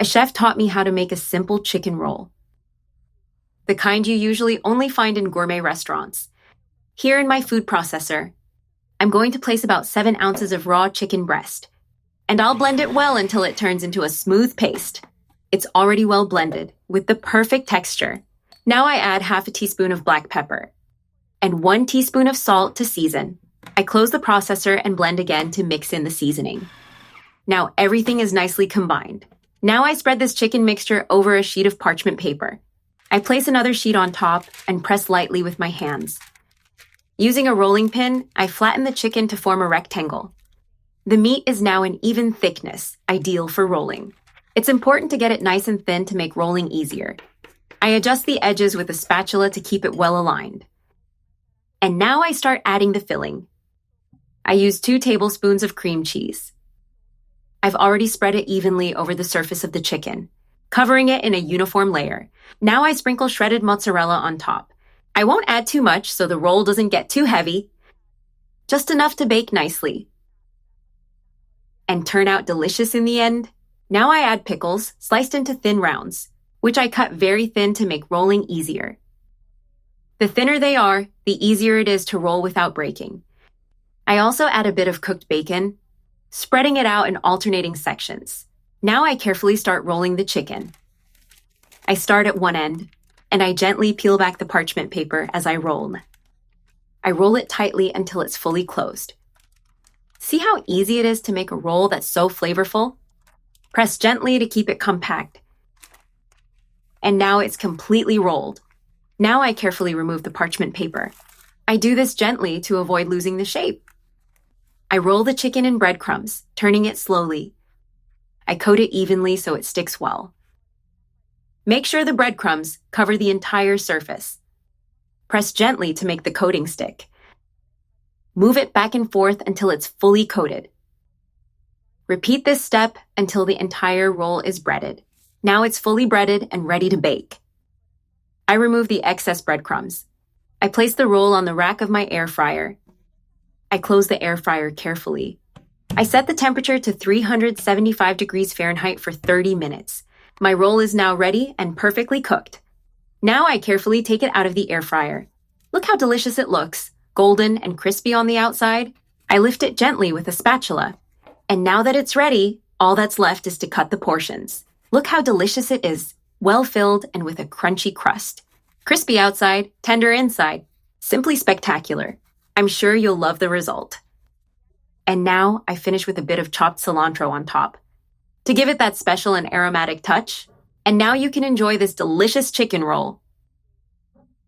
chef taught me how to make a simple chicken roll, the kind you usually only find in gourmet restaurants. Here in my food processor, I'm going to place about 7 ounces of raw chicken breast, and I'll blend it well until it turns into a smooth paste. It's already well blended, with the perfect texture. Now I add half a teaspoon of black pepper and 1 teaspoon of salt to season. I close the processor and blend again to mix in the seasoning. Now everything is nicely combined. Now I spread this chicken mixture over a sheet of parchment paper. I place another sheet on top and press lightly with my hands. Using a rolling pin, I flatten the chicken to form a rectangle. The meat is now an even thickness, ideal for rolling. It's important to get it nice and thin to make rolling easier. I adjust the edges with a spatula to keep it well aligned. And now I start adding the filling. I use 2 tablespoons of cream cheese. I've already spread it evenly over the surface of the chicken, covering it in a uniform layer. Now I sprinkle shredded mozzarella on top. I won't add too much so the roll doesn't get too heavy, just enough to bake nicely and turn out delicious in the end. Now I add pickles, sliced into thin rounds, which I cut very thin to make rolling easier. The thinner they are, the easier it is to roll without breaking. I also add a bit of cooked bacon, spreading it out in alternating sections. Now I carefully start rolling the chicken. I start at one end, and I gently peel back the parchment paper as I roll. I roll it tightly until it's fully closed. See how easy it is to make a roll that's so flavorful? Press gently to keep it compact. And now it's completely rolled. Now I carefully remove the parchment paper. I do this gently to avoid losing the shape. I roll the chicken in breadcrumbs, turning it slowly. I coat it evenly so it sticks well. Make sure the breadcrumbs cover the entire surface. Press gently to make the coating stick. Move it back and forth until it's fully coated. Repeat this step until the entire roll is breaded. Now it's fully breaded and ready to bake. I remove the excess breadcrumbs. I place the roll on the rack of my air fryer. I close the air fryer carefully. I set the temperature to 375 degrees Fahrenheit for 30 minutes. My roll is now ready and perfectly cooked. Now I carefully take it out of the air fryer. Look how delicious it looks, golden and crispy on the outside. I lift it gently with a spatula. And now that it's ready, all that's left is to cut the portions. Look how delicious it is, well filled and with a crunchy crust. Crispy outside, tender inside. Simply spectacular. I'm sure you'll love the result. And now I finish with a bit of chopped cilantro on top to give it that special and aromatic touch. And now you can enjoy this delicious chicken roll.